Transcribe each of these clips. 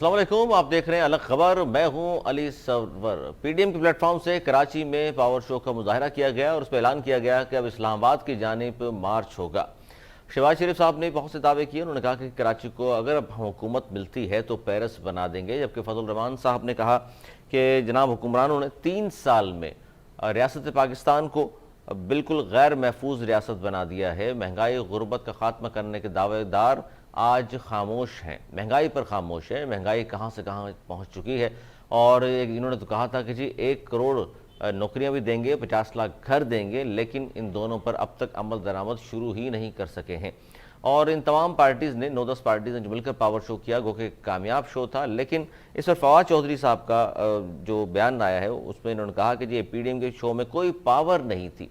السلام علیکم، آپ دیکھ رہے ہیں الگ خبر۔ میں ہوں علی سرور۔ پی ڈی ایم کے پلیٹ فارم سے کراچی میں پاور شو کا مظاہرہ کیا گیا اور اس پہ اعلان کیا گیا کہ اب اسلام آباد کی جانب مارچ ہوگا۔ شہباز شریف صاحب نے بہت سے دعوے کیے۔ انہوں نے کہا کہ کراچی کو اگر اب حکومت ملتی ہے تو پیرس بنا دیں گے، جبکہ فضل الرحمان صاحب نے کہا کہ جناب حکمرانوں نے 3 سال میں ریاست پاکستان کو بالکل غیر محفوظ ریاست بنا دیا ہے۔ مہنگائی غربت کا خاتمہ کرنے کے دعوے دار آج خاموش ہیں، مہنگائی پر خاموش ہے۔ مہنگائی کہاں سے کہاں پہنچ چکی ہے، اور انہوں نے تو کہا تھا کہ جی 1 کروڑ نوکریاں بھی دیں گے، 50 لاکھ گھر دیں گے، لیکن ان دونوں پر اب تک عمل درآمد شروع ہی نہیں کر سکے ہیں۔ اور ان تمام پارٹیز نے 9-10 پارٹیز نے جو مل کر پاور شو کیا، گو کہ کامیاب شو تھا، لیکن اس پر فواد چودھری صاحب کا جو بیان آیا ہے اس میں انہوں نے کہا کہ جی پی ڈی ایم کے شو میں کوئی پاور نہیں تھی،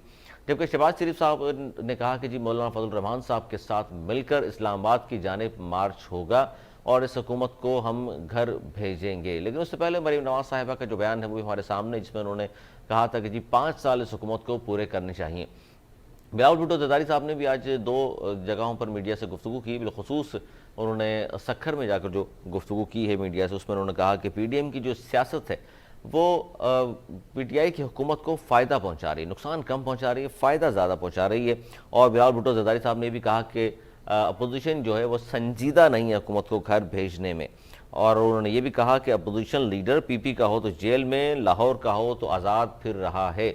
جبکہ شہباز شریف صاحب نے کہا کہ جی مولانا فضل الرحمان صاحب کے ساتھ مل کر اسلام آباد کی جانب مارچ ہوگا اور اس حکومت کو ہم گھر بھیجیں گے۔ لیکن اس سے پہلے مریم نواز صاحبہ کا جو بیان ہے وہ ہمارے سامنے، جس میں انہوں نے کہا تھا کہ جی 5 سال اس حکومت کو پورے کرنے چاہیے۔ بلاول بھٹو زرداری صاحب نے بھی آج 2 جگہوں پر میڈیا سے گفتگو کی، بالخصوص انہوں نے سکھر میں جا کر جو گفتگو کی ہے میڈیا سے، اس میں انہوں نے کہا کہ پی ڈی ایم کی جو سیاست ہے وہ پی ٹی آئی کی حکومت کو فائدہ پہنچا رہی ہے، نقصان کم پہنچا رہی ہے، فائدہ زیادہ پہنچا رہی ہے۔ اور بلاول بھٹو زرداری صاحب نے بھی کہا کہ اپوزیشن جو ہے وہ سنجیدہ نہیں ہے حکومت کو گھر بھیجنے میں، اور انہوں نے یہ بھی کہا کہ اپوزیشن لیڈر پی پی کا ہو تو جیل میں، لاہور کا ہو تو آزاد پھر رہا ہے۔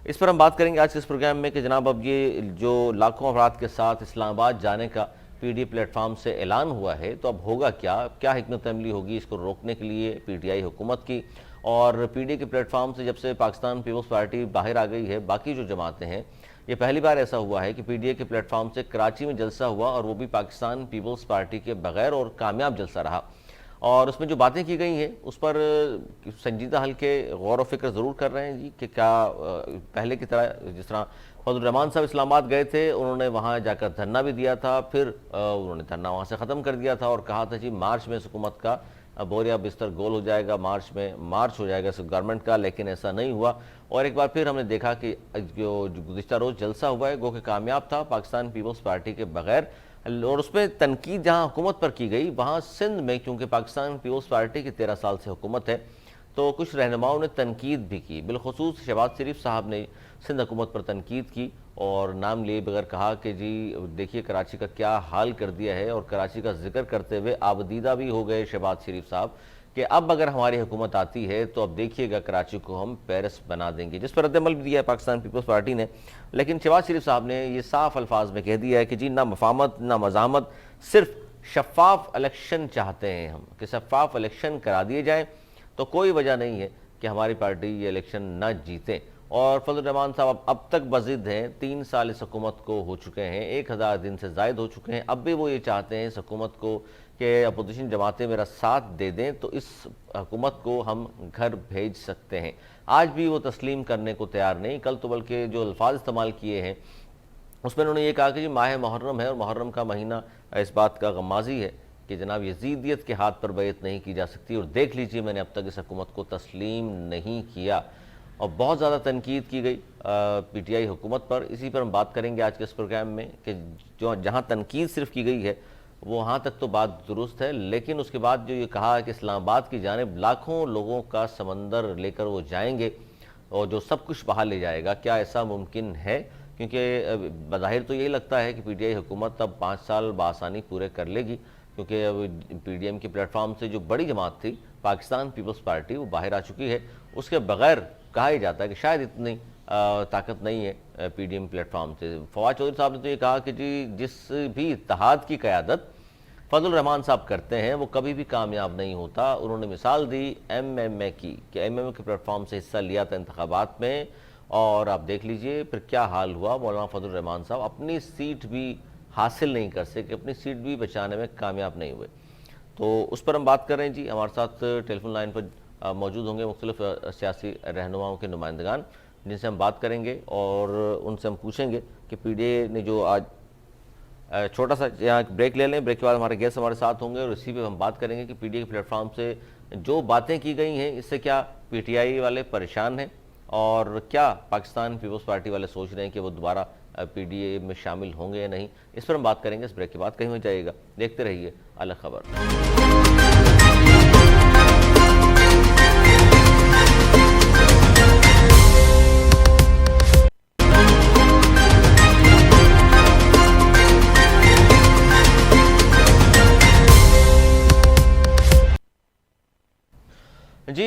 اس پر ہم بات کریں گے آج کے اس پروگرام میں کہ جناب اب یہ جو لاکھوں افراد کے ساتھ اسلام آباد جانے کا پی ڈی پلیٹ فارم سے اعلان ہوا ہے، تو اب ہوگا کیا حکمت عملی ہوگی اس کو روکنے کے لیے پی ٹی آئی حکومت کی؟ اور پی ڈی اے کے پلیٹ فارم سے جب سے پاکستان پیپلز پارٹی باہر آ گئی ہے، باقی جو جماعتیں ہیں، یہ پہلی بار ایسا ہوا ہے کہ پی ڈی اے کے پلیٹ فارم سے کراچی میں جلسہ ہوا اور وہ بھی پاکستان پیپلز پارٹی کے بغیر، اور کامیاب جلسہ رہا۔ اور اس میں جو باتیں کی گئی ہیں اس پر سنجیدہ حل کے غور و فکر ضرور کر رہے ہیں جی، کہ کیا پہلے کی طرح جس طرح فضل الرحمان صاحب اسلام آباد گئے تھے، انہوں نے وہاں جا کر دھرنا بھی دیا تھا، پھر انہوں نے دھرنا وہاں سے ختم کر دیا تھا اور کہا تھا جی مارچ میں اس حکومت کا بوریا بستر گول ہو جائے گا، مارچ ہو جائے گا اس گورنمنٹ کا، لیکن ایسا نہیں ہوا۔ اور ایک بار پھر ہم نے دیکھا کہ جو گزشتہ روز جلسہ ہوا ہے گو کہ کامیاب تھا پاکستان پیپلز پارٹی کے بغیر، اور اس میں تنقید جہاں حکومت پر کی گئی وہاں سندھ میں، کیونکہ پاکستان پیپلز پارٹی کی 13 سال سے حکومت ہے، تو کچھ رہنماؤں نے تنقید بھی کی، بالخصوص شہباز شریف صاحب نے سندھ حکومت پر تنقید کی اور نام لیے بغیر کہا کہ جی دیکھیے کراچی کا کیا حال کر دیا ہے، اور کراچی کا ذکر کرتے ہوئے آبدیدہ بھی ہو گئے شہباز شریف صاحب کہ اب اگر ہماری حکومت آتی ہے تو اب دیکھیے گا کراچی کو ہم پیرس بنا دیں گے، جس پر رد عمل بھی دیا ہے پاکستان پیپلز پارٹی نے۔ لیکن شہباز شریف صاحب نے یہ صاف الفاظ میں کہہ دیا ہے کہ جی نہ مفاہمت نہ مزاحمت، صرف شفاف الیکشن چاہتے ہیں ہم، کہ شفاف الیکشن کرا دیے جائیں، تو کوئی وجہ نہیں ہے کہ ہماری پارٹی یہ الیکشن نہ جیتے۔ اور فضل الرحمان صاحب اب تک بضد ہیں، 3 سال اس حکومت کو ہو چکے ہیں، 1000 دن سے زائد ہو چکے ہیں، اب بھی وہ یہ چاہتے ہیں اس حکومت کو کہ اپوزیشن جماعتیں میرا ساتھ دے دیں تو اس حکومت کو ہم گھر بھیج سکتے ہیں۔ آج بھی وہ تسلیم کرنے کو تیار نہیں، کل تو بلکہ جو الفاظ استعمال کیے ہیں اس میں انہوں نے یہ کہا کہ جی ماہ محرم ہے اور محرم کا مہینہ اس بات کا غمازی ہے کہ جناب یزیدیت کے ہاتھ پر بیعت نہیں کی جا سکتی، اور دیکھ لیجئے میں نے اب تک اس حکومت کو تسلیم نہیں کیا۔ اور بہت زیادہ تنقید کی گئی پی ٹی آئی حکومت پر، اسی پر ہم بات کریں گے آج کے اس پروگرام میں کہ جہاں تنقید صرف کی گئی ہے وہاں تک تو بات درست ہے، لیکن اس کے بعد جو یہ کہا ہے کہ اسلام آباد کی جانب لاکھوں لوگوں کا سمندر لے کر وہ جائیں گے اور جو سب کچھ بہا لے جائے گا، کیا ایسا ممکن ہے؟ کیونکہ بظاہر تو یہی لگتا ہے کہ پی ٹی آئی حکومت اب 5 سال بآسانی پورے کر لے گی، کیونکہ اب پی ڈی ایم کے پلیٹ فارم سے جو بڑی جماعت تھی پاکستان پیپلز پارٹی وہ باہر آ چکی ہے۔ اس کے بغیر کہا ہی جاتا ہے کہ شاید اتنی طاقت نہیں ہے پی ڈی ایم پلیٹ فارم سے۔ فواد چودھری صاحب نے تو یہ کہا کہ جی جس بھی اتحاد کی قیادت فضل الرحمان صاحب کرتے ہیں وہ کبھی بھی کامیاب نہیں ہوتا۔ انہوں نے مثال دی ایم ایم اے کی کہ ایم ایم اے کے پلیٹ فارم سے حصہ لیا تھا انتخابات میں، اور آپ دیکھ لیجئے پھر کیا حال ہوا، مولانا فضل الرحمان صاحب اپنی سیٹ بھی حاصل نہیں کر سکے، اپنی سیٹ بھی بچانے میں کامیاب نہیں ہوئے۔ تو اس پر ہم بات کر رہے ہیں جی، ہمارے ساتھ ٹیلی فون لائن پر موجود ہوں گے مختلف سیاسی رہنماؤں کے نمائندگان، جن سے ہم بات کریں گے اور ان سے ہم پوچھیں گے کہ پی ڈی اے نے جو آج چھوٹا سا یہاں بریک لے لیں، بریک کے بعد ہمارے گیسٹ ہمارے ساتھ ہوں گے اور اسی پہ ہم بات کریں گے کہ پی ڈی اے کے پلیٹ فارم سے جو باتیں کی گئی ہیں اس سے کیا پی ٹی آئی والے پریشان ہیں، اور کیا پاکستان پیپلز پارٹی والے سوچ رہے ہیں کہ وہ دوبارہ پی ڈی اے میں شامل ہوں گے یا نہیں۔ اس پر ہم بات کریں گے اس بریک کے بعد، کہیں ہو جائے گا، دیکھتے رہیے الگ خبر۔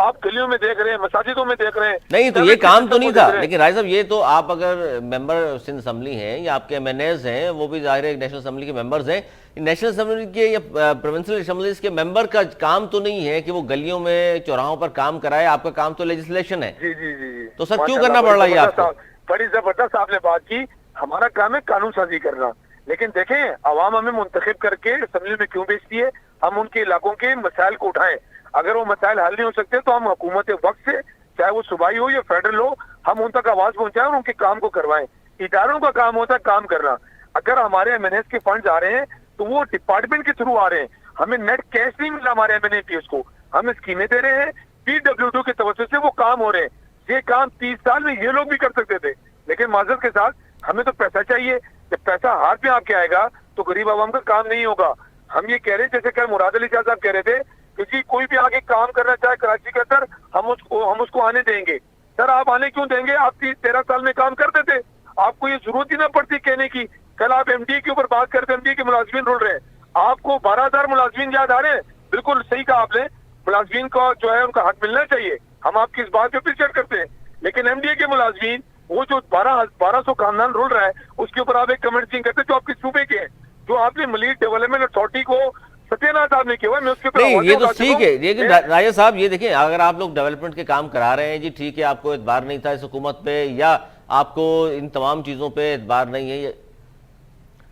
آپ گلیوں میں دیکھ رہے ہیں, مساجدوں میں دیکھ رہے ہیں. نہیں تو یہ کام تو نہیں تھا, لیکن راجہ صاحب یہ تو آپ اگر ممبر سندھ اسمبلی ہیں یا آپ کے ایم این ایز ہیں, وہ بھی ظاہر ہے نیشنل اسمبلی کے ممبرز ہیں, نیشنل اسمبلی کے یا پروونشل اسمبلیز کے ممبر کا کام تو نہیں ہے کہ وہ گلیوں میں چوراہوں پر کام کرائے, آپ کا کام تو لیجسلیشن ہے. جی جی جی جی, تو سر کیوں کرنا پڑ رہا ہے آپ کو؟ بڑی زبردست آپ نے بات کی. ہمارا کام ہے قانون سازی کرنا, لیکن دیکھیں عوام ہمیں منتخب کر کے اسمبلی میں کیوں بھیجتی ہے؟ ہم ان کے علاقوں کے مسائل کو اٹھائیں. اگر وہ مسائل حل نہیں ہو سکتے تو ہم حکومت وقت سے, چاہے وہ صوبائی ہو یا فیڈرل ہو, ہم ان تک آواز پہنچائیں اور ان کے کام کو کروائیں. اداروں کا کام ہوتا ہے کام کرنا. اگر ہمارے ایم این ایس کے فنڈز آ رہے ہیں تو وہ ڈپارٹمنٹ کے تھرو آ رہے ہیں, ہمیں نیٹ کیش نہیں ملا ہمارے ایم این اے پی ایس کو, ہم اسکیمیں دے رہے ہیں, PWD کے توسط سے وہ کام ہو رہے ہیں. یہ کام 30 سال میں یہ لوگ بھی کر سکتے تھے, لیکن معذرت کے ساتھ ہمیں تو پیسہ چاہیے. جب پیسہ ہاتھ میں آپ کے آئے گا تو غریب عوام کا کام نہیں ہوگا. ہم یہ کہہ رہے ہیں, جیسے کل مراد علی شاہ صاحب کہہ رہے تھے کہ جی کوئی بھی آگے کام کرنا چاہے کراچی کے اندر ہم اس کو آنے دیں گے. سر آپ آنے کیوں دیں گے؟ آپ 13 سال میں کام کرتے تھے, آپ کو یہ ضرورت ہی نہ پڑتی کہنے کی. کل آپ ایم ڈی کے اوپر بات کرتے, ایم ڈی کے ملازمین رول رہے ہیں, آپ کو 12,000 ملازمین یاد آ رہے ہیں. بالکل صحیح کہا آپ نے, ملازمین کو جو ہے ان کا حق ملنا چاہیے, ہم آپ کی اس بات پہ اپریشیٹ کرتے ہیں. لیکن ایم ڈی اے کے ملازمین وہ جو 1200 خاندان رول رہا ہے, اس کے اوپر آپ ایک کمنٹ نہیں کرتے جو آپ کے صوبے کے ہیں, جو آپ نے ملیٹ ڈیولپمنٹ اتھارٹی کو ستیہ ناتھ صاحب نے کیا ہوا ہے. میں اس کے اوپر نہیں یہ تو ٹھیک ہے, لیکن راجہ صاحب یہ دیکھیں, اگر آپ لوگ ڈیولپمنٹ کے کام کرا رہے ہیں, جی ٹھیک ہے, آپ کو اعتبار نہیں تھا اس حکومت پہ یا آپ کو ان تمام چیزوں پہ اعتبار نہیں ہے,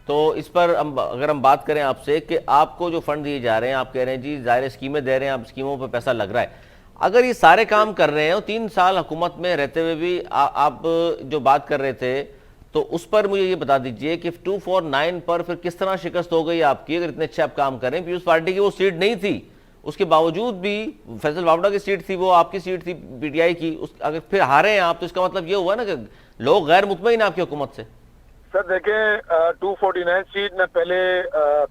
تو اس پر اگر ہم بات کریں آپ سے کہ آپ کو جو فنڈ دیے جا رہے ہیں, آپ کہہ رہے ہیں جی ظاہر اسکیمیں دے رہے ہیں, آپ اسکیموں پہ پیسہ لگ رہا ہے, اگر یہ سارے کام کر رہے ہیں اور 3 سال حکومت میں رہتے ہوئے بھی آپ جو بات کر رہے تھے, تو اس پر مجھے یہ بتا دیجئے کہ 249 پر پھر کس طرح شکست ہو گئی آپ کی؟ اگر اتنے اچھے آپ کام کریں, پیپلز پارٹی کی وہ سیٹ نہیں تھی, اس کے باوجود بھی فیصل واوڈا کی سیٹ تھی, وہ آپ کی سیٹ تھی پی ٹی آئی کی, اگر پھر ہارے ہیں آپ تو اس کا مطلب یہ ہوا نا کہ لوگ غیر مطمئن آپ کی حکومت سے. سر دیکھیں 249 سیٹ نہ پہلے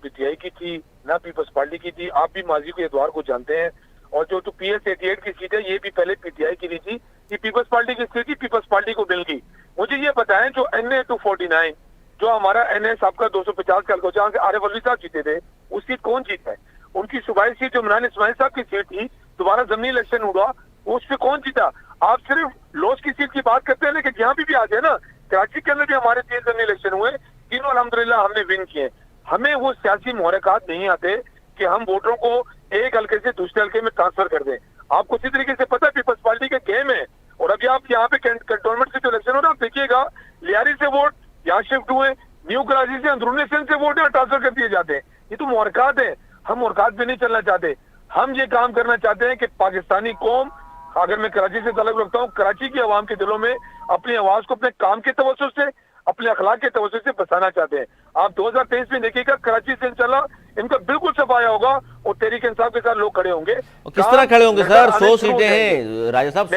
پی ٹی آئی کی تھی نہ پیپلز پارٹی کی تھی. آپ بھی ماضی کے ادوار کو جانتے ہیں, اور جو پی ایس 88 کی سیٹ ہے یہ بھی پہلے پی ٹی آئی کی نہیں تھی, یہ پیپلز پارٹی کی سیٹ تھی, پیپلز پارٹی کو مل گئی. مجھے یہ بتائیں جو این اے 249 جو ہمارا این اے صاحب کا 250 کا کو جہاں سے عارف الوی صاحب جیتے تھے, اس سیٹ کون جیتا ہے؟ ان کی صوبائی سیٹ جو عمران اسماعیل صاحب کی سیٹ تھی, دوبارہ ضمنی الیکشن ہوا, اس پہ کون جیتا؟ آپ صرف لوز کی سیٹ کی بات کرتے ہیں, لیکن یہاں بھی آ جائے نا, کراچی کے اندر بھی ہمارے 3 ضمنی الیکشن ہوئے, تینوں الحمدللہ ہم نے ون کیے. ہمیں وہ سیاسی محرکات نہیں آتے کہ ہم ووٹروں کو ایک حلقے سے دوسرے حلقے میں ٹرانسفر کر دیں. آپ کو اسی طریقے سے پتہ ہے پیپلز پارٹی کا گیم ہے, اور ابھی آپ یہاں پہ کنٹونمنٹ سے جو الیکشن ہو رہا ہے, آپ دیکھیے گا لیاری سے ووٹ یہاں شفٹ ہوئے, نیو کراچی سے اندرونی سندھ سے ووٹ یہاں ٹرانسفر کر دیے جاتے ہیں. یہ تو محرکات ہیں, ہم محرکات پہ نہیں چلنا چاہتے. ہم یہ کام کرنا چاہتے ہیں کہ پاکستانی قوم, اگر میں کراچی سے تعلق رکھتا ہوں, کراچی کی عوام کے دلوں میں اپنی آواز کو اپنے کام کے توسط سے, اپنے اخلاق کے توسط سے بسانا چاہتے ہیں. آپ 2023 میں دیکھیے گا کراچی سے انشاءاللہ ان کا بالکل صفایا ہوگا, اور تحریک انصاف کے ساتھ لوگ کھڑے ہوں گے. کس طرح کھڑے ہوں گے سر؟ 100 سیٹیں ہیں راجہ صاحب,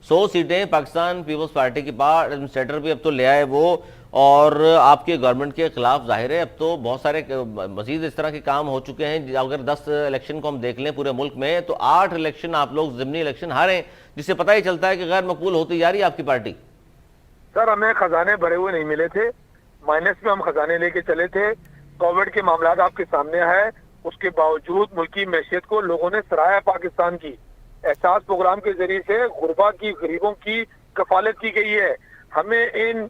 100 سیٹیں پاکستان پیپلز پارٹی کی پاس, ایڈمنسٹریٹر بھی اب تو لے آئے وہ, اور آپ کے گورنمنٹ کے خلاف ظاہر ہے اب تو بہت سارے مزید اس طرح کے کام ہو چکے ہیں. اگر 10 الیکشن کو ہم دیکھ لیں پورے ملک میں, تو 8 الیکشن آپ لوگ ضمنی الیکشن ہارے, جس سے پتہ ہی چلتا ہے کہ غیر مقبول ہوتی جا رہی ہے آپ کی پارٹی. سر ہمیں خزانے بھرے ہوئے نہیں ملے تھے, مائنس میں ہم خزانے لے کے چلے تھے. کووڈ کے معاملات آپ کے سامنے ہے, اس کے باوجود ملکی معیشت کو لوگوں نے سراہا پاکستان کی. احساس پروگرام کے ذریعے سے غربا کی, غریبوں کی کفالت کی گئی ہے. ہمیں ان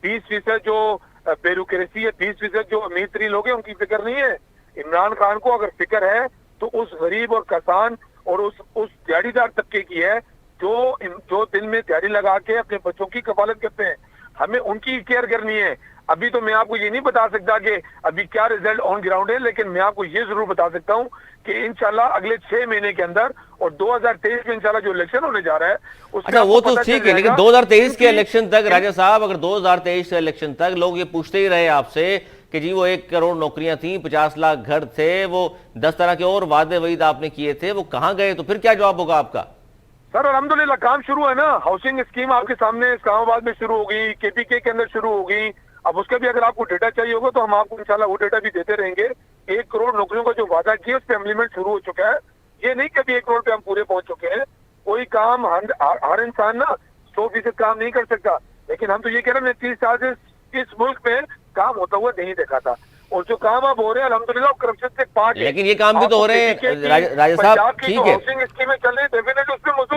20% جو بیوروکریسی ہے, 20% جو امیر ترین لوگ ہیں, ان کی فکر نہیں ہے. عمران خان کو اگر فکر ہے تو اس غریب اور کسان اور اس دیہڑی دار طبقے کی ہے جو دن میں دیہڑی لگا کے اپنے بچوں کی کفالت کرتے ہیں. ہمیں ان کی کیئر کرنی ہے. ابھی تو میں آپ کو یہ نہیں بتا سکتا کہ ابھی کیا ریزلٹ آن گراؤنڈ ہے, لیکن میں آپ کو یہ ضرور بتا سکتا ہوں کہ انشاءاللہ اگلے 6 مہینے کے اندر, اور 2023 میں انشاءاللہ جو الیکشن ہونے جا رہا ہے, اچھا وہ تو ٹھیک ہے, لیکن 2023 کے الیکشن تک راجہ صاحب, اگر 2023 کے الیکشن تک لوگ یہ پوچھتے ہی رہے آپ سے کہ جی وہ 1 کروڑ نوکریاں تھیں, 50 لاکھ گھر تھے, وہ 10 طرح کے اور وعدے وعید آپ نے کیے تھے, وہ کہاں گئے, تو پھر کیا جواب ہوگا آپ کا؟ سر الحمدللہ کام شروع ہے نا. ہاؤسنگ اسکیم آپ کے سامنے اسلام آباد میں شروع ہو گئی, کے پی کے اندر شروع ہو گئی. اب اس کا بھی اگر آپ کو ڈیٹا چاہیے ہوگا تو ہم آپ کو انشاءاللہ وہ ڈیٹا بھی دیتے رہیں گے. 1 کروڑ نوکریوں کا جو وعدہ کیا اس پہ امپلیمنٹ شروع ہو چکا ہے. یہ نہیں کہ ابھی 1 کروڑ پہ ہم پورے پہنچ چکے ہیں. کوئی کام ہر انسان نا 100% کام نہیں کر سکتا, لیکن ہم تو یہ کہہ رہے ہیں 30 سال سے اس ملک میں کام ہوتا ہوا نہیں دیکھا تھا. اور جو کام اب ہو رہے ہیں الحمدللہ کرپشن سے پاک ہے. لیکن یہ کام بھی تو ہو رہے ہیں راجہ صاحب, ٹھیک ہے اسکیمیں چل رہی ہیں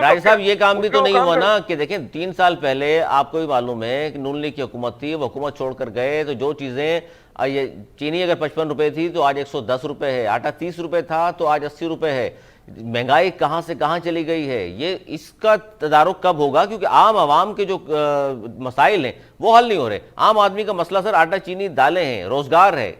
راجہ صاحب, یہ کام بھی تو نہیں ہوا نا کہ دیکھیں 3 سال پہلے آپ کو بھی معلوم ہے کہ نون لیگ کی حکومت تھی, وہ حکومت چھوڑ کر گئے تو جو چیزیں یہ چینی اگر 55 روپے تھی تو آج 110 روپے ہے, آٹا 30 روپے تھا تو آج 80 روپے ہے. مہنگائی کہاں سے کہاں چلی گئی ہے, یہ اس کا تدارک کب ہوگا؟ کیونکہ عام عوام کے جو مسائل ہیں وہ حل نہیں ہو رہے. عام آدمی کا مسئلہ سر آٹا چینی دالیں ہیں, روزگار ہے,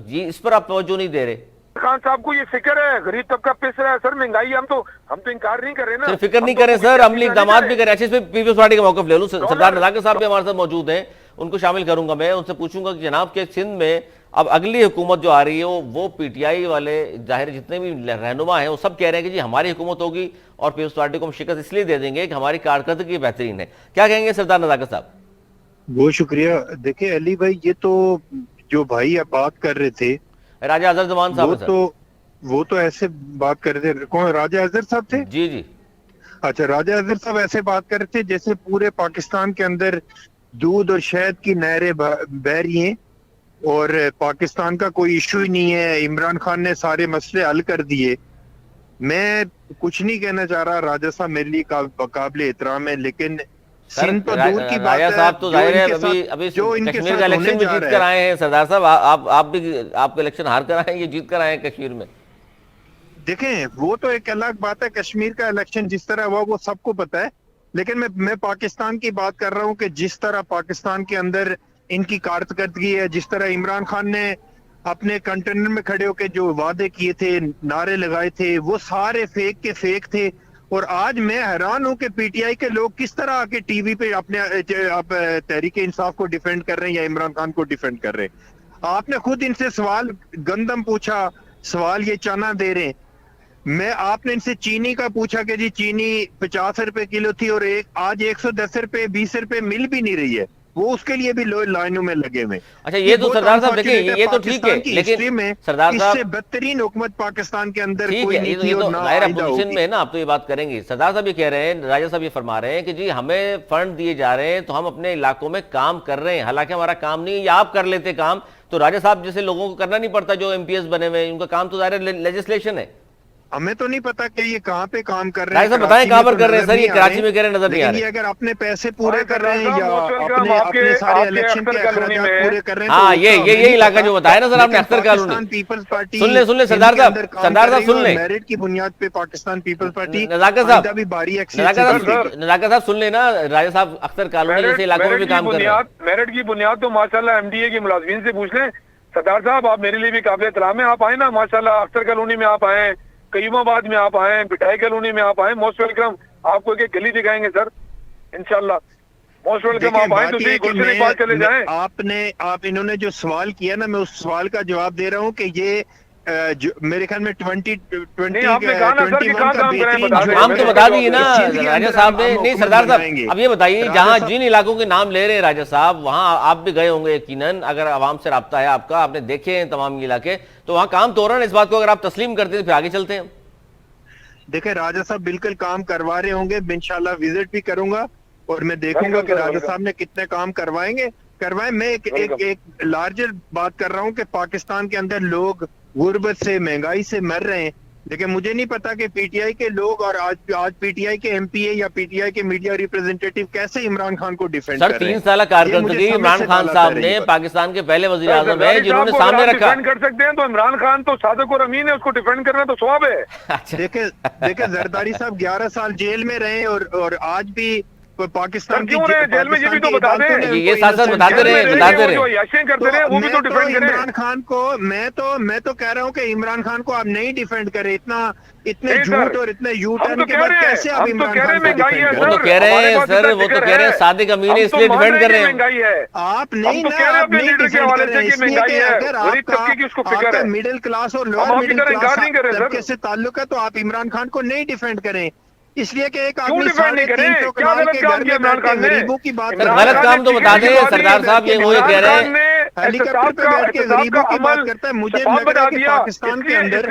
جی اس پر آپ توجہ نہیں دے رہے. خان صاحب کو یہ فکر ہے, غریب طبقہ پس رہا ہے سر, مہنگائی ہم تو انکار نہیں کر رہے نا, صرف فکر نہیں کریں سر, عملی اقدامات بھی کریں. اچھا, اس پہ پیپلز پارٹی کا موقف لے لوں, سردار نزاکت صاحب بھی ہمارے ساتھ موجود ہیں, ان کو شامل کروں گا. میں ان سے پوچھوں گا کہ جناب کہ سندھ میں اب اگلی حکومت جو آ رہی ہے وہ پی ٹی آئی والے ظاہر جتنے بھی رہنما ہیں وہ سب کہہ رہے ہیں کہ جی ہماری حکومت ہوگی اور پیپلز پارٹی کو ہم شکست اس لیے دے دیں گے کہ ہماری کارکردگی بہترین ہے. کیا کہیں گے سردار نزاکت صاحب؟ بہت شکریہ. دیکھیں علی بھائی, یہ تو جو بھائی آپ بات کر رہے تھے راجہ اظہر زمان صاحب, وہ تو ایسے بات کر رہے تھے. کون, راجہ اظہر صاحب تھے؟ جی جی. اچھا, راجہ اظہر صاحب ایسے بات کر رہے تھے جیسے پورے پاکستان کے اندر دودھ اور شہد کی نہریں بہہ رہی ہیں اور پاکستان کا کوئی ایشو ہی نہیں ہے, عمران خان نے سارے مسئلے حل کر دیے. میں کچھ نہیں کہنا چاہ رہا, راجہ صاحب میرے لیے قابل احترام ہے, لیکن سندھ تو دور کی بات ہے. راجہ صاحب تو ظاہر ہے ابھی کشمیر کا الیکشن بھی جیت کر آئے ہیں. سردار صاحب آپ بھی آپ کا الیکشن ہار کر آئے ہیں, یہ جیت کر آئے ہیں کشمیر میں. دیکھیں وہ تو ایک الگ بات ہے, کشمیر کا الیکشن جس طرح ہوا وہ سب کو پتا ہے, لیکن میں پاکستان کی بات کر رہا ہوں کہ جس طرح پاکستان کے اندر ان کی کارکردگی ہے, جس طرح عمران خان نے اپنے کنٹینر میں کھڑے ہو کے جو وعدے کیے تھے, نعرے لگائے تھے, وہ سارے فیک کے فیک تھے. اور آج میں حیران ہوں کہ پی ٹی آئی کے لوگ کس طرح آ کے ٹی وی پہ اپنے تحریک انصاف کو ڈیفینڈ کر رہے ہیں یا عمران خان کو ڈیفینڈ کر رہے ہیں. آپ نے خود ان سے سوال گندم پوچھا, سوال یہ چنا دے رہے ہیں. آپ نے ان سے چینی کا پوچھا کہ جی چینی 50 روپے کلو تھی اور آج 110 روپے 20 روپے مل بھی نہیں رہی ہے, وہ اس کے لیے بھی لائنوں میں لگے ہوئے. اچھا, یہ تو سردار صاحب دیکھیں یہ تو ٹھیک ہے, لیکن سردار اس صاحب سے بدترین حکومت پاکستان کے اندر ٹھیک کوئی ہے, نہیں یہ تھی تو اور نہ ظاہر آئندہ اپوزیشن ہوگی. میں ہے نا, آپ تو یہ بات کریں گے. سردار صاحب یہ کہہ رہے ہیں, راجہ صاحب یہ فرما رہے ہیں کہ جی ہمیں فنڈ دیے جا رہے ہیں تو ہم اپنے علاقوں میں کام کر رہے ہیں, حالانکہ ہمارا کام نہیں ہے, یا آپ کر لیتے کام تو راجہ صاحب جیسے لوگوں کو کرنا نہیں پڑتا جو ایم پی ایس بنے ہوئے, ان کا کام تو ظاہر لیجسلیشن ہے. ہمیں تو نہیں پتا کہ یہ کہاں پہ کام کر رہے ہیں. راجہ صاحب بتائیں کہاں پر کر رہے ہیں سر, یہ کراچی میں کہہ رہے ہیں نظر نہیں آ لیکن رہے. یہ اگر اپنے پیسے پورے کر رہے ہیں یا اپنے سارے الیکشن کے اخراجات پورے کر رہے ہیں, ہاں یہ علاقہ جو بتایا نا سر آپ نے, Akhtar colony. Pakistan Peoples Party سن لیں سردار صاحب سن لیں, میرٹ کی بنیاد پہ پاکستان پیپلز پارٹی نزاکت صاحب سن لیں نا, راجہ صاحب اختر کالونی جیسے علاقوں میں بھی کام کر رہے ہیں. میرٹ کی بنیاد تو ماشاءاللہ ایم ڈی اے کے ملازمین سے پوچھ لیں. سردار صاحب آپ میرے لیے بھی قابل احترام ہیں, آپ آئیں نا ماشاءاللہ, اختر کالونی میں آپ آئیں, قیوم آباد میں آپ آئیں, بٹائی کالونی میں آپ آئیں, موسٹ ویلکم. آپ کو ایک گلی دکھائیں گے سر انشاءاللہ, موسٹ ویلکم. آپ آئیں تو گلشن اقبال چلے جائیں. آپ انہوں نے جو سوال کیا نا, میں اس سوال کا جواب دے رہا ہوں کہ یہ میرے خیال میں 2021 ہم تو بتا دیے نا راجہ صاحب نے. نہیں سردار صاحب اب یہ بتائیے, جہاں جن علاقوں کے نام لے رہے ہیں راجہ صاحب, وہاں آپ بھی گئے ہوں گے یقیناً, اگر عوام سے رابطہ ہے آپ کا, آپ نے دیکھے ہیں تمام علاقے, تو وہاں کام تو ہو رہا ہے. اس بات کو اگر آپ تسلیم کرتے ہیں پھر آگے چلتے ہیں. دیکھیں راجہ صاحب بالکل کام کروا رہے ہوں گے, انشاءاللہ وزٹ بھی کروں گا اور میں دیکھوں گا کہ راجہ صاحب نے کتنے کام کروائیں. میں ایک لارجر بات کر رہا ہوں کہ پاکستان کے اندر لوگ غربت سے, مہنگائی سے مر رہے ہیں, لیکن مجھے نہیں پتا کہ پی ٹی آئی کے لوگ اور آج پی ٹی آئی کے ایم پی اے یا پی ٹی آئی کے میڈیا ریپرزنٹیٹیو کیسے عمران خان کو ڈیفینڈ کر رہے ہیں. سر 3 سالہ کارکردگی عمران خان صاحب نے, پاکستان کے پہلے وزیر اعظم ہیں جنہوں نے سامنے رکھا. ڈیفینڈ کر سکتے ہیں تو عمران خان تو صادق اور امین ہے, اس کو ڈیفینڈ کرنا تو ثواب ہے. دیکھیں زرداری صاحب 11 سال جیل میں رہے اور آج بھی پاکستان کی جیل میں, یہ بھی تو بتا دیں, یہ ساتھ ساتھ بتاتے رہے جو عیاشیاں کرتے رہے وہ بھی تو ڈیفینڈ کریں. عمران خان کو میں تو کہہ رہا ہوں کہ عمران خان کو آپ نہیں ڈیفینڈ کریں. اتنے جھوٹ اور اتنے یو ٹرن کے بعد کیسے آپ عمران خان کو ڈیفینڈ کریں؟ وہ تو کہہ رہے ہیں سر, وہ تو کہہ رہے ہیں صادق امین اس لیے ڈیفینڈ کر رہے ہیں. آپ نہیں ڈیفینڈ کر رہے ہیں, اس لیے کہ اگر آپ کا مڈل کلاس اور لوور مڈل کلاس طبقے سے تعلق ہے تو آپ عمران خان کو نہیں ڈیفینڈ کریں. اس لیے کہ ایک آدمی 350 کنال کے گھر میں بیٹھ کے غریبوں کی بات. غلط کام تو بتا دیں سردار صاحب, یہ وہ کہہ رہے ہیں ہیلی کاپٹر پہ بیٹھ کے غریبوں کی بات کرتا ہے. مجھے لگ رہا ہے کہ پاکستان کے اندر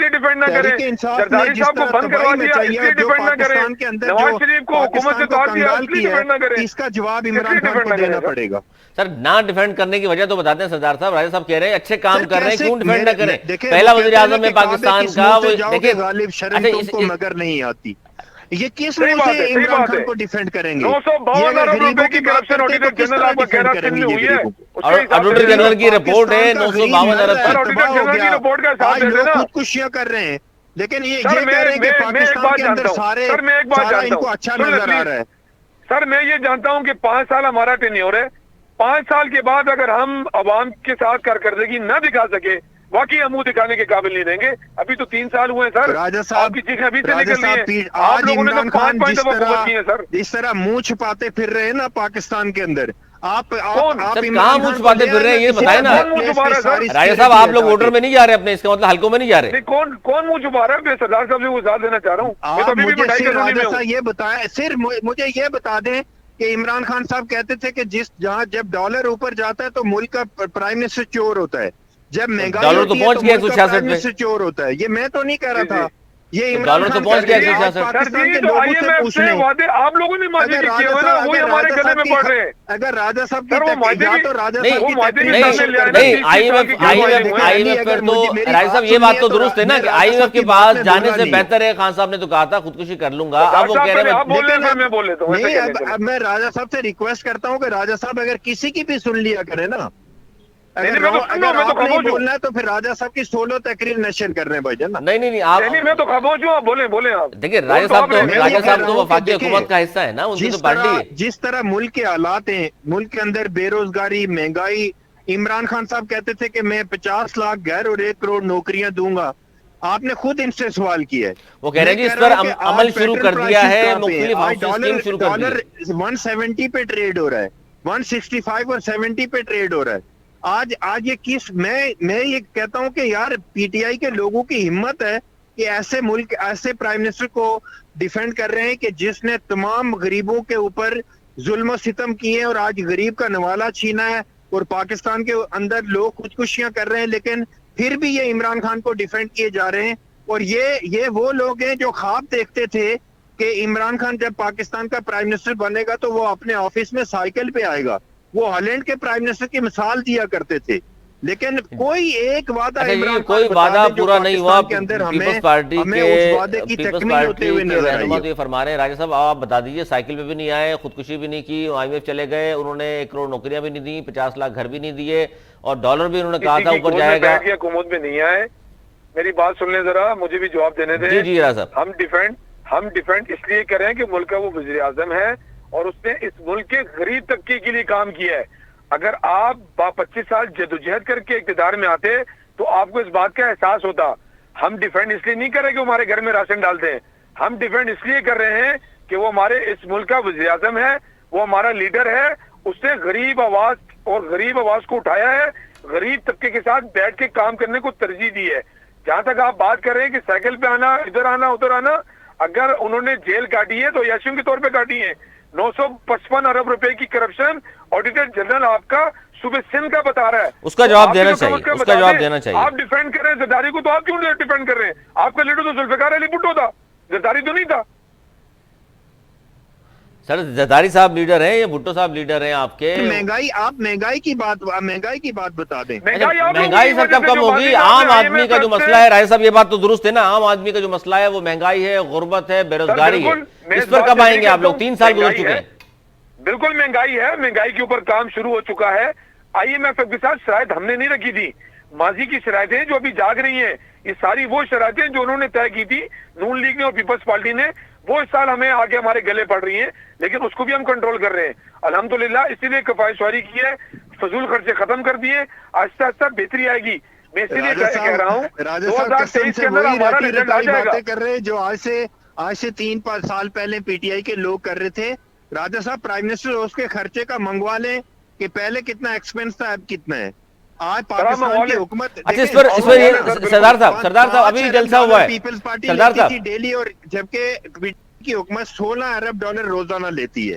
تحریک انصاف نے جس طرح تباہی مچائی ہے, جو پاکستان کے اندر جو پاکستان کو کنگال کیا ہے, اس کا جواب عمران خان کو دینا پڑے گا. سر نہ ڈیفینڈ کرنے کی وجہ تو بتاتے ہیں سردار صاحب. راجہ صاحب کہہ رہے ہیں اچھے کام کر رہے ہیں, کیوں ڈیفینڈ نہ کریں؟ پہلا وزیر اعظم ہے پاکستان کا, وہ دیکھیں غالب شرم تم کو مگر نہیں آتی. یہ کس منہ سے عمران خان کو ڈیفینڈ کریں گے؟ یہ اگر غریبوں کی بات کرتے ہیں تو کس طرح ڈیفینڈ کریں گے یہ غریبوں کو؟ اور آڈیٹر جنرل کی رپورٹ ہے 952 ارب کی. آج لوگ خودکشیاں کر رہے ہیں, لیکن یہ کہہ رہے ہیں کہ پاکستان کے اندر سارا ان کو اچھا نظر آ رہا ہے. سر میں یہ جانتا ہوں کہ 5 سال ہمارا ٹینیور ہے. 5 سال کے بعد اگر ہم عوام کے ساتھ کارکردگی نہ دکھا سکے, واقعی ہم منہ دکھانے کے قابل نہیں رہیں گے. ابھی تو 3 سال ہوئے ہیں سر, راجہ آپ صاحب کی چیزیں ابھی سے نکل رہی ہیں. آج عمران خان جس طرح منہ چھپاتے پھر رہے ہیں نا پاکستان کے اندر, آپ کہاں منہ چھپاتے پھر رہے ہیں یہ بتائیں نا راجہ صاحب. آپ لوگ ووٹر میں نہیں جا رہے اپنے, اس کا مطلب حلقوں میں نہیں جا رہے. کون منہ چھپا رہا ہے؟ میں سردار صاحب سے وضاحت دینا چاہ رہا ہوں. آپ مجھے راجہ صاحب یہ بتائیں, صرف مجھے یہ بتا دیں کہ عمران خان صاحب کہتے تھے کہ جب ڈالر اوپر جاتا ہے تو ملک کا پرائم منسٹر چور ہوتا ہے, جب مہنگائی ہوتی ہے تو ملک کا پرائم منسٹر چور ہوتا ہے. یہ میں تو نہیں کہہ رہا تھا, یہ عمران خان پاکستان کے لوگوں سے پوچھ لیں. آپ لوگوں نے معاہدے کیے ہوئے نا, وہی ہمارے گلے میں پڑ رہے ہیں. اگر راجہ صاحب کی یا تو راجہ صاحب کی نہیں, آئی ایم ایف پر تو راجہ صاحب یہ بات تو درست ہے نا کہ آئی ایم ایف کے پاس جانے سے بہتر ہے. خان صاحب نے تو کہا تھا خودکشی کر لوں گا, اب وہ کہہ رہے ہیں. اب میں راجہ صاحب سے ریکویسٹ کرتا ہوں کہ راجہ صاحب اگر کسی کی بھی سن لیا کرے نا, اگر آپ نہیں بولنا ہے تو پھر راجہ صاحب کی سولو تقریر نشر کر رہے ہیں بھائی جان. نہیں آپ میں تو خاموش ہوں, آپ بولیں آپ. دیکھیں راجہ صاحب تو وفاقی حکومت کا حصہ ہے نا, ان کی تو پارٹی ہے. جس طرح ملک کے حالات ہیں, ملک کے اندر بے روزگاری, مہنگائی, عمران خان صاحب کہتے تھے کہ میں 50 لاکھ گھر اور 1 کروڑ نوکریاں دوں گا. آپ نے خود ان سے سوال کیا ہے, وہ کہہ رہے ہیں جی اس پر عمل شروع کر دیا ہے, مختلف ڈالر 170 پہ ٹریڈ ہو رہا ہے, 165 اور 70 پہ ٹریڈ ہو رہا ہے. آج یہ کس میں یہ کہتا ہوں کہ یار پی ٹی آئی کے لوگوں کی ہمت ہے کہ ایسے ملک, ایسے پرائم منسٹر کو ڈیفینڈ کر رہے ہیں کہ جس نے تمام غریبوں کے اوپر ظلم و ستم کیے اور آج غریب کا نوالا چھینا ہے, اور پاکستان کے اندر لوگ خودکشیاں کر رہے ہیں, لیکن پھر بھی یہ عمران خان کو ڈیفینڈ کیے جا رہے ہیں. اور یہ وہ لوگ ہیں جو خواب دیکھتے تھے کہ عمران خان جب پاکستان کا پرائم منسٹر بنے گا تو وہ اپنے آفس میں سائیکل پہ آئے گا. وہ ہالینڈ کے پرائم منسٹر کی مثال دیا کرتے تھے, لیکن کوئی ایک وعدہ کوئی وعدہ پورا نہیں ہوا. پیپلز پارٹی کے رہنما تو یہ فرما رہے ہیں. راجہ صاحب آپ بتا دیجئے, سائیکل پہ بھی نہیں آئے, خودکشی بھی نہیں کی, آئی ایم ایف چلے گئے, انہوں نے 1 کروڑ نوکریاں بھی نہیں دی, 50 لاکھ گھر بھی نہیں دیے, اور ڈالر بھی انہوں نے کہا تھا اوپر جائے گا. حکومت میں نہیں آئے. میری بات سن لیں ذرا, مجھے بھی جواب دینے دیں. جی راجہ صاحب, ہم ڈیفینڈ اس لیے کریں کہ ملک کا وہ وزیر اعظم ہے اور اس نے اس ملک کے غریب طبقے کے لیے کام کیا ہے. اگر آپ 25 سال جدوجہد کر کے اقتدار میں آتے تو آپ کو اس بات کا احساس ہوتا. ہم ڈیفینڈ اس لیے نہیں کر رہے کہ ہمارے گھر میں راشن ڈالتے ہیں, ہم ڈیفینڈ اس لیے کر رہے ہیں کہ وہ ہمارے اس ملک کا وزیر اعظم ہے, وہ ہمارا لیڈر ہے, اس نے غریب آواز کو اٹھایا ہے, غریب طبقے کے ساتھ بیٹھ کے کام کرنے کو ترجیح دی ہے. جہاں تک آپ بات کر رہے ہیں کہ سائیکل پہ آنا, ادھر آنا ادھر آنا, اگر انہوں نے جیل کاٹی ہے تو عیاشیوں کے طور پہ کاٹی ہے. 955 ارب روپے کی کرپشن آڈیٹر جنرل آپ کا صوبے سندھ کا بتا رہا ہے. اس کا جواب دینا چاہیے. آپ ڈیفینڈ کر رہے ہیں زرداری کو, تو آپ کیوں ڈیفینڈ کر رہے ہیں؟ آپ کا لیڈر تو ذوالفقار علی بھٹو تھا, زرداری تو نہیں تھا. سر زرداری صاحب لیڈر ہیں یا بھٹو صاحب لیڈر ہیں آپ کے؟ مہنگائی کی بات بتا دیں. مہنگائی سر کب کم ہوگی؟ عام آدمی کا جو مسئلہ ہے, راجہ صاحب یہ بات تو درست ہے نا, عام آدمی کا جو مسئلہ ہے وہ مہنگائی ہے, غربت ہے, بے روزگاری ہے. اس پر کب آئیں گے آپ لوگ؟ 3 سال گزر چکے ہیں. بالکل مہنگائی ہے, مہنگائی کے اوپر کام شروع ہو چکا ہے. آئی ایم ایف کے ساتھ شرائط ہم نے نہیں رکھی تھی, ماضی کی شرائطیں جو ابھی جاگ رہی ہیں, یہ ساری وہ شرائطیں جو انہوں نے طے کی تھی نون لیگ نے اور پیپلز پارٹی نے, وہ اس سال ہمیں آگے ہمارے گلے پڑ رہی ہیں, لیکن اس کو بھی ہم کنٹرول کر رہے ہیں الحمدللہ. اسی لیے کفایت شعاری کی ہے, فضول خرچے ختم کر دیے, آہستہ آہستہ بہتری آئے گی. میں اسی لیے کہہ رہا ہوں 2023 کے اندر ہمارا رزلٹ آ جائے گا. کر رہے جو آج سے 3 سال پہلے پی ٹی آئی کے لوگ کر رہے تھے. راجہ صاحب پرائم منسٹر اس کے خرچے کا منگوا لیں کہ پہلے کتنا ایکسپینس تھا اب کتنا ہے. آج پاکستان کی حکومت سردار صاحب ابھی جلسہ ہوا ہے, پیپلز پارٹی لیتی تھی ڈیلی, اور جبکہ کی حکومت $16 ارب روزانہ لیتی ہے.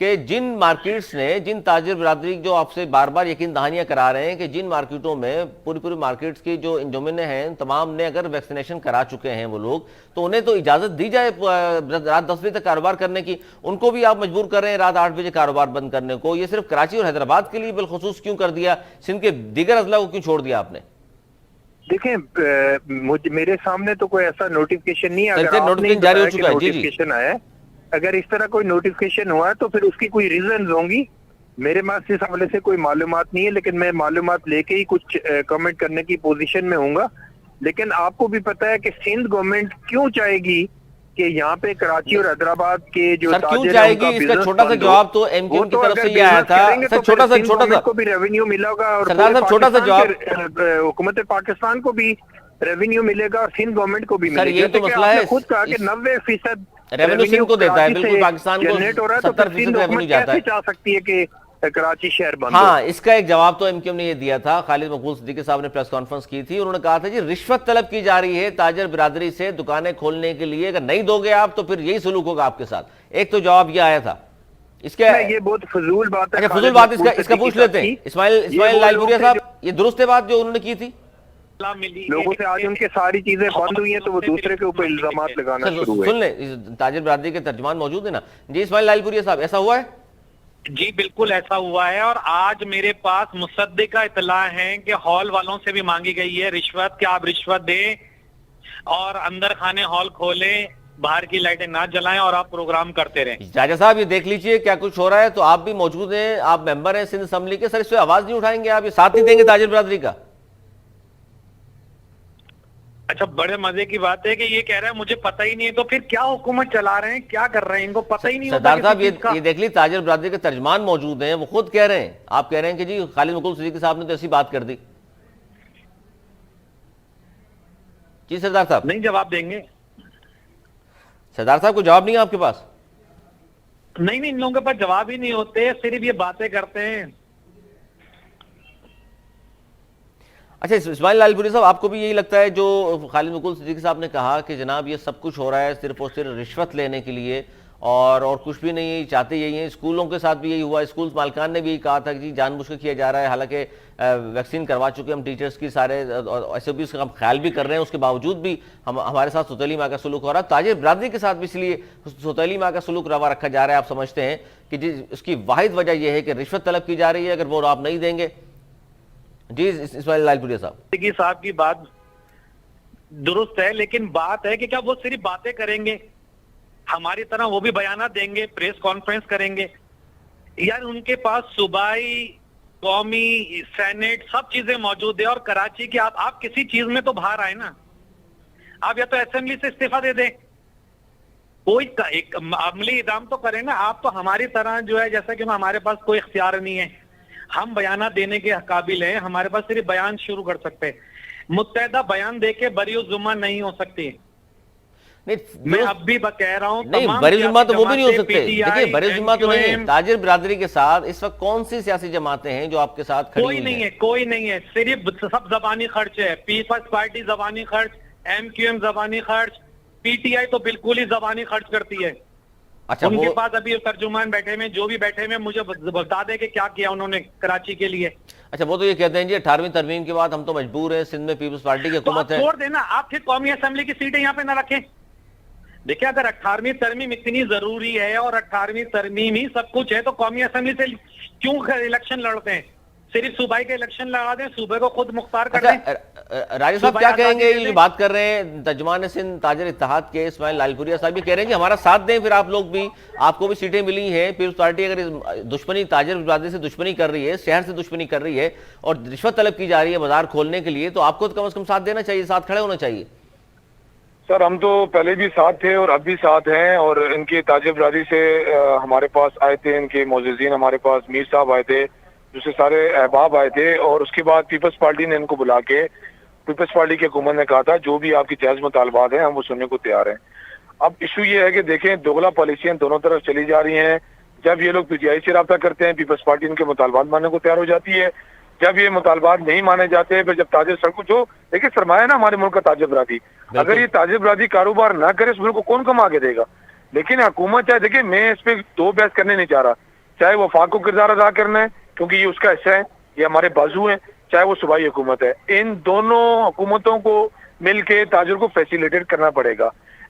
کہ جن مارکیٹس نے جن تاجر برادری جو آپ سے بار بار یقین دہانیاں کرا رہے ہیں کہ جن مارکیٹوں میں پوری مارکیٹس کی جو انجمن ہیں تمام نے اگر ویکسینیشن کرا چکے ہیں وہ لوگ تو انہیں تو اجازت دی جائے رات 10 بجے تک کاروبار کرنے کی. ان کو بھی آپ مجبور کر رہے ہیں رات 8 بجے کاروبار بند کرنے کو. یہ صرف کراچی اور حیدرآباد کے لیے بالخصوص کیوں کر دیا, سندھ کے دیگر اضلاع کو کیوں چھوڑ دیا آپ نے؟ دیکھیں میرے سامنے تو کوئی ایسا نوٹیفکیشن نہیں ہے. اگر نوٹیفکیشن جاری ہو چکا ہے, جی نوٹیفکیشن آیا ہے, اگر اس طرح کوئی نوٹیفکیشن ہوا ہے تو پھر اس کی کوئی ریزنز ہوں گی. میرے پاس اس حوالے سے کوئی معلومات نہیں ہے, لیکن میں معلومات لے کے ہی کچھ کمنٹ کرنے کی پوزیشن میں ہوں گا. لیکن آپ کو بھی پتا ہے کہ سندھ گورنمنٹ کیوں چاہے گی کہ یہاں پہ کراچی اور حیدرآباد کے جو سر کیوں چاہے گی؟ اس کا چھوٹا سا جواب تو ایم کیو کی طرف سے یہ آیا تھا. سر چھوٹا سا کو بھی ریونیو ملا ہوگا اور سردار صاحب چھوٹا سا جواب, حکومت پاکستان کو بھی ریونیو ملے گا اور سندھ گورنمنٹ کو بھی ملے گا. سر یہ تو مسئلہ ہے, خود کہا کہ 90% ریونیو سندھ کو دیتا ہے, بالکل پاکستان کو 70% ریونیو جاتا ہے. چاہ سکتی ہے کہ کراچی شہر بند. ہاں, اس کا ایک جواب تو ایم کیو نے یہ دیا تھا. خالد مقبول صدیقی صاحب نے پریس کانفرنس کی تھی, انہوں نے کہا تھا جی رشوت طلب کی جا رہی ہے تاجر برادری سے دکانیں کھولنے کے لیے, اگر نہیں دو گے آپ تو پھر یہی سلوک ہوگا آپ کے ساتھ. ایک تو جواب یہ آیا تھا. اس کے یہ بہت فضول بات ہے. فضول بات اس کا پوچھ لیتے ہیں. اسماعیل لال بوریا صاحب, یہ درست ہے بات جو انہوں نے کی تھی؟ لوگوں سے آج ان کے ساری چیزیں بند ہوئی ہیں تو وہ دوسرے کے اوپر الزامات لگانا شروع ہوئے. سن لیں, تاجر برادری کے ترجمان موجود ہیں نا. جی اسماعیل لال بوریا صاحب, ایسا ہوا ہے؟ جی بالکل ایسا ہوا ہے, اور آج میرے پاس مصدقہ اطلاع ہے کہ ہال والوں سے بھی مانگی گئی ہے رشوت, کہ آپ رشوت دیں اور اندر خانے ہال کھولیں, باہر کی لائٹیں نہ جلائیں اور آپ پروگرام کرتے رہیں. راجہ صاحب یہ دیکھ لیجئے کیا کچھ ہو رہا ہے. تو آپ بھی موجود ہیں, آپ ممبر ہیں سندھ اسمبلی کے, سر اس پہ آواز نہیں اٹھائیں گے آپ؟ یہ ساتھ نہیں دیں گے تاجر برادری کا؟ اچھا, بڑے مزے کی بات ہے کہ یہ کہہ رہا ہے مجھے پتہ ہی نہیں ہے, تو پھر کیا حکومت چلا رہے ہیں, کیا کر رہے ہیں, ان کو پتہ ہی نہیں ہوتا. سردار صاحب یہ دیکھ لی, تاجر برادری کے ترجمان موجود ہیں, وہ خود کہہ رہے ہیں. آپ کہہ رہے ہیں کہ جی خالد مقبول صدیقی صاحب نے تو ایسی بات کر دی. جی سردار صاحب. نہیں جواب دیں گے سردار صاحب کو جواب نہیں ہے آپ کے پاس؟ نہیں, ان لوگوں کے پاس جواب ہی نہیں ہوتے, صرف یہ باتیں کرتے ہیں. اچھا اسماعیل لال بوریا صاحب, آپ کو بھی یہی لگتا ہے جو خالد مقبول صدیقی صاحب نے کہا کہ جناب یہ سب کچھ ہو رہا ہے صرف اور صرف رشوت لینے کے لیے اور کچھ بھی نہیں ہے, چاہتے یہی ہیں؟ اسکولوں کے ساتھ بھی یہی ہوا, اسکول مالکان نے بھی یہی کہا تھا کہ جی جان بوجھ کے کیا جا رہا ہے, حالانکہ ویکسین کروا چکے ہم ٹیچرز کی, سارے ایسے بھی اس کا ہم خیال بھی کر رہے ہیں, اس کے باوجود بھی ہمارے ساتھ سوتیلی ماں کا سلوک ہو رہا ہے. تاجر برادری کے ساتھ بھی اس لیے سوتیلی ماں کا سلوک روا رکھا جا رہا ہے. آپ سمجھتے ہیں کہ جی اس کی واحد وجہ یہ ہے کہ رشوت طلب کی جا رہی ہے, اگر وہ آپ نہیں دیں گے؟ جی اسماعیل لال بوریا صاحب کی بات درست ہے, لیکن بات ہے کہ کیا وہ صرف باتیں کریں گے ہماری طرح, وہ بھی بیانات دیں گے, پریس کانفرنس کریں گے؟ یار ان کے پاس صوبائی, قومی, سینٹ سب چیزیں موجود ہے, اور کراچی کی آپ کسی چیز میں تو باہر آئے نا. آپ یا تو اسمبلی سے استعفیٰ دے دیں, کوئی ایک عملی اقدام تو کریں نا. آپ تو ہماری طرح جو ہے, جیسا کہ ہمارے پاس کوئی اختیار نہیں ہے, ہم بیانات دینے کے قابل ہیں, ہمارے پاس صرف بیان شروع کر سکتے ہیں. متحدہ بیان دے کے بری ذمہ نہیں ہو سکتی. میں اب بھی کہہ رہا ہوں, نہیں بری ذمہ تو وہ بھی نہیں ہو سکتے. دیکھیں بری ذمہ تو نہیں ہے. تاجر برادری کے ساتھ اس وقت کون سی سیاسی جماعتیں ہیں جو آپ کے ساتھ کھڑی ہوئی ہیں؟ کوئی نہیں ہے, صرف سب زبانی خرچ ہے. پیپلز پارٹی زبانی خرچ, ایم کیو ایم زبانی خرچ, پی ٹی آئی تو بالکل ہی زبانی خرچ کرتی ہے. اچھا, ان کے پاس ابھی ترجمان بیٹھے میں, جو بھی بیٹھے میں, مجھے بتا دے کہ کیا کیا انہوں نے کراچی کے لیے. اچھا وہ تو یہ کہتے ہیں جی 18ویں ترمیم کے بعد ہم تو مجبور ہیں, سندھ میں پیپلز پارٹی کی حکومت ہے. چھوڑ دینا آپ, پھر قومی اسمبلی کی سیٹیں یہاں پہ نہ رکھیں. دیکھیں اگر 18ویں ترمیم اتنی ضروری ہے اور 18ویں ترمیم ہی سب کچھ ہے, تو قومی اسمبلی سے کیوں الیکشن لڑتے ہیں؟ صرف صوبائی کے الیکشن لڑا دیں, صوبے کو خود مختار کر دیں. راجہ صاحب کیا کہیں گے, یہ بات کر رہے ہیں ترجمان سندھ تاجر اتحاد کے اسماعیل لال بوریا صاحب, یہ کہہ رہے ہیں کہ ہمارا ساتھ دیں, پھر آپ لوگ بھی, آپ کو بھی سیٹیں ملی ہیں. پیپلز پارٹی اگر دشمنی تاجر برادری سے دشمنی کر رہی ہے, شہر سے دشمنی کر رہی ہے اور رشوت طلب کی جا رہی ہے بازار کھولنے کے لیے, تو آپ کو کم از کم ساتھ دینا چاہیے, ساتھ کھڑے ہونا چاہیے. سر ہم تو پہلے بھی ساتھ تھے اور اب بھی ساتھ ہیں, اور ان کی تاجر برادری سے ہمارے پاس آئے تھے, ان کے معززین ہمارے پاس میر صاحب آئے تھے, دوسرے سارے احباب آئے تھے, اور اس کے بعد پیپلز پارٹی نے ان کو بلا کے, پیپلز پارٹی کی حکومت نے کہا تھا جو بھی آپ کی جائز مطالبات ہیں ہم وہ سننے کو تیار ہیں. اب ایشو یہ ہے کہ دیکھیں دوگلا پالیسیاں دونوں طرف چلی جا رہی ہیں. جب یہ لوگ پی ٹی آئی سے رابطہ کرتے ہیں, پیپلز پارٹی ان کے مطالبات ماننے کو تیار ہو جاتی ہے. جب یہ مطالبات نہیں مانے جاتے, پھر جب تاجر سڑکوں, جو دیکھیں سرمایہ نا ہمارے ملک کا تاجر برادری, اگر یہ تاجر برادری کاروبار نہ کرے اس ملک کو کون کما کے دے گا؟ لیکن حکومت چاہے دیکھیں میں اس پہ دو بحث کرنے نہیں چاہ رہا, چاہے وفاق کو کردار ادا کرنا ہے کیونکہ یہ اس کا حصہ ہے, یہ ہمارے بازو ہیں, چاہے وہ صوبائی حکومت ہے, ان دونوں حکومتوں کو مل کے تاجر کو فیسیلیٹیٹ کرنا پڑے گا.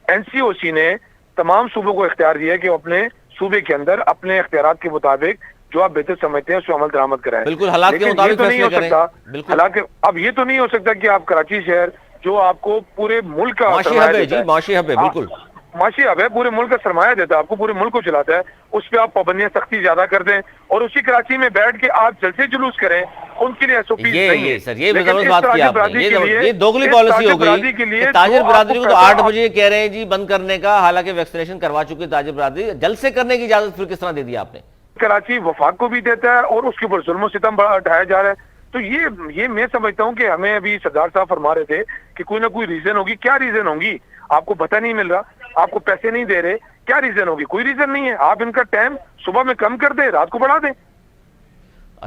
این سی او سی نے تمام صوبوں کو اختیار دیا ہے کہ وہ اپنے صوبے کے اندر اپنے اختیارات کے مطابق جو آپ بہتر سمجھتے ہیں اس پہ عمل درآمد کرائیں. بالکل حالات کے لیکن یہ مطابق تو نہیں ہو فیصلے کریں. سکتا, بالکل حالانکہ اب یہ تو نہیں ہو سکتا کہ آپ کراچی شہر جو آپ کو پورے ملک کا معاشی سرمایہ ہب ہے دیتا جی, معاشی ہب ہے, بالکل معاشی ہب ہے, پورے ملک کا سرمایہ دیتا ہے آپ کو, پورے ملک کو چلاتا ہے, اس پہ آپ پابندیاں سختی زیادہ کر دیں اور اسی کراچی میں بیٹھ کے آپ جلسے جلوس کریں, ان کے لیے ایس او پیز نہیں ہے. سر یہ لیکن زبردست اس بات تاجر کی آپ برادری نے, کے لیے یہ دوگلی اس پالیسی تاجر ہو برادری گئی کے لیے کہ تاجر جو برادری آپ کو کو تو 8 پیسہ- بجے کہہ رہے ہیں جی بند کرنے کا, حالانکہ ویکسینیشن کروا چکی تاجر برادری, جلسے کرنے کی اجازت پھر کس طرح دے دی آپ نے؟ کراچی وفاق کو بھی دیتا ہے اور اس کے اوپر ظلم و ستم ڈھایا جا رہا ہے. تو یہ میں سمجھتا ہوں کہ ہمیں ابھی سردار صاحب فرما رہے تھے کہ کوئی نہ کوئی ریزن ہوگی. کیا ریزن ہوگی؟ آپ کو پتہ نہیں مل رہا, آپ کو پیسے نہیں دے رہے, کیا ریزن ہوگی؟ کوئی ریزن نہیں ہے. آپ ان کا ٹائم صبح میں کم کر دیں, رات کو بڑھا دیں.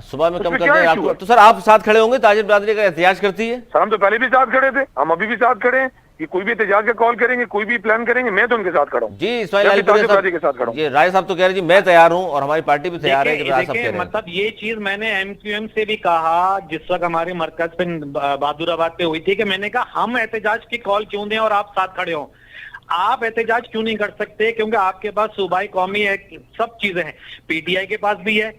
صبح میں اس کم میں کر کیا دیں, رات ایشو کو. ہے؟ تو سر آپ ساتھ کھڑے ہوں گے, تاجر برادری کا احتجاج کرتی ہے؟ سر ہم تو پہلے بھی ساتھ کھڑے تھے, ہم ابھی بھی ساتھ کھڑے ہیں. یہ کوئی بھی احتجاج کا کال کریں گے, کوئی بھی پلان کریں گے, میں تو ان کے ساتھ کھڑا ہوں. جی اسماعیل میں بھی علی پورے تاجر برادری کے ساتھ کھڑا صاحب, ہوں. یہ رائے صاحب تو کہہ رہے ہیں جی میں تیار ہوں اور ہماری پارٹی بھی تیار ہے کہ رائے صاحب کہہ رہے ہیں. مطلب یہ چیز میں نے ایم کیو ایم سے بھی کہا جس وقت ہمارے مرکز پہ بہادر آباد پہ ہوئی تھی, کہ میں نے کہا ہم احتجاج کی کال کیوں دیں اور آپ ساتھ کھڑے ہوں. آپ احتجاج کیوں نہیں کر سکتے؟ کیونکہ آپ کے پاس صوبائی قومی ہے, سب چیزیں ہیں, پی ٹی آئی کے پاس بھی ہے.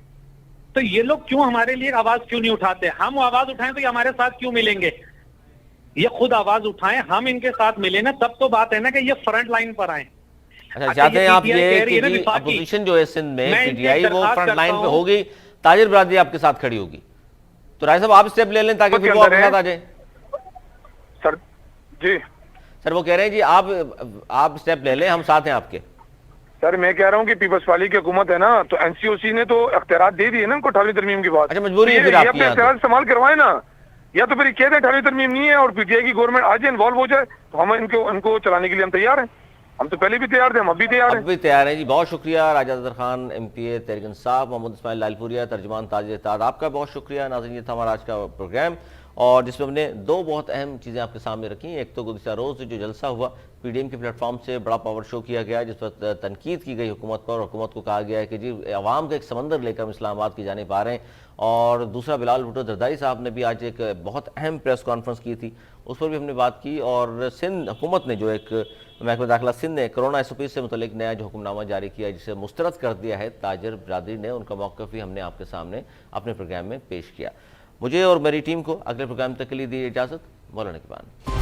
تو یہ لوگ کیوں ہمارے لیے آواز کیوں نہیں اٹھاتے؟ ہم آواز اٹھائیں تو یہ ہمارے ساتھ کیوں ملیں گے؟ یہ خود آواز اٹھائیں, ہم ان کے ساتھ ملیں نا, تب تو بات ہے نا کہ یہ فرنٹ لائن پر آئیں. اچھا چاہتے ہیں آپ یہ کہ جی اپوزیشن جو ہے سندھ میں پی ٹی آئی وہ فرنٹ لائن پہ ہوگی, تاجر برادری آپ کے ساتھ کھڑی ہوگی, تو رائے صاحب آپ اسٹیپ لے لیں تاکہ پھر وہ آپ کے ساتھ آ جائیں. سر جی سر وہ کہہ رہے ہیں جی آپ اسٹیپ لے لیں, ہم ساتھ ہیں آپ کے. سر میں کہہ رہا ہوں کہ پیپلز پارٹی کی حکومت ہے نا, تو این سی او سی نے تو اختیارات دے دیے نا ان کو 18ویں ترمیم کے بعد. اچھا مجبوری ہے تو پھر یہ آپ کی اپنے یہاں اختیارات استعمال کروائیں نا, یا تو پھر یہ کہہ دیں 18ویں ترمیم نہیں ہے اور پی ٹی آئی کی گورنمنٹ آج انوالو ہو جائے, تو ہم ان کو چلانے کے لیے ہم تیار ہیں. ہم تو پہلے بھی تیار تھے, ہم اب بھی تیار ہیں. اب بھی تیار ہیں جی. بہت شکریہ راجہ ظفر خان ایم پی اے تحریک انصاف, محمد اسماعیل لال پوریا ترجمان تاجر اتحاد, آپ کا بہت شکریہ. ناظرین یہ تھا ہمارا آج کا پروگرام, اور جس میں ہم نے دو بہت اہم چیزیں آپ کے سامنے رکھیں. ایک تو گزشتہ روز جو جلسہ ہوا پی ڈی ایم کے پلیٹ فارم سے بڑا پاور شو کیا گیا, جس پر تنقید کی گئی حکومت پر, اور حکومت کو کہا گیا ہے کہ جی عوام کا ایک سمندر لے کر ہم اسلام آباد کی جانب آ رہے ہیں. اور دوسرا بلال بھٹو زرداری صاحب نے بھی آج ایک بہت اہم پریس کانفرنس کی تھی, اس پر بھی ہم نے بات کی. اور سندھ حکومت نے جو ایک محکمہ داخلہ سندھ نے کرونا ایس او پی سے متعلق نیا جو حکم نامہ جاری کیا ہے جسے مسترد کر دیا ہے تاجر برادری نے, ان کا موقف بھی ہم نے آپ کے سامنے اپنے پروگرام میں پیش کیا. مجھے اور میری ٹیم کو اگلے پروگرام تک کے لیے دی اجازت. مولانا کے بعد.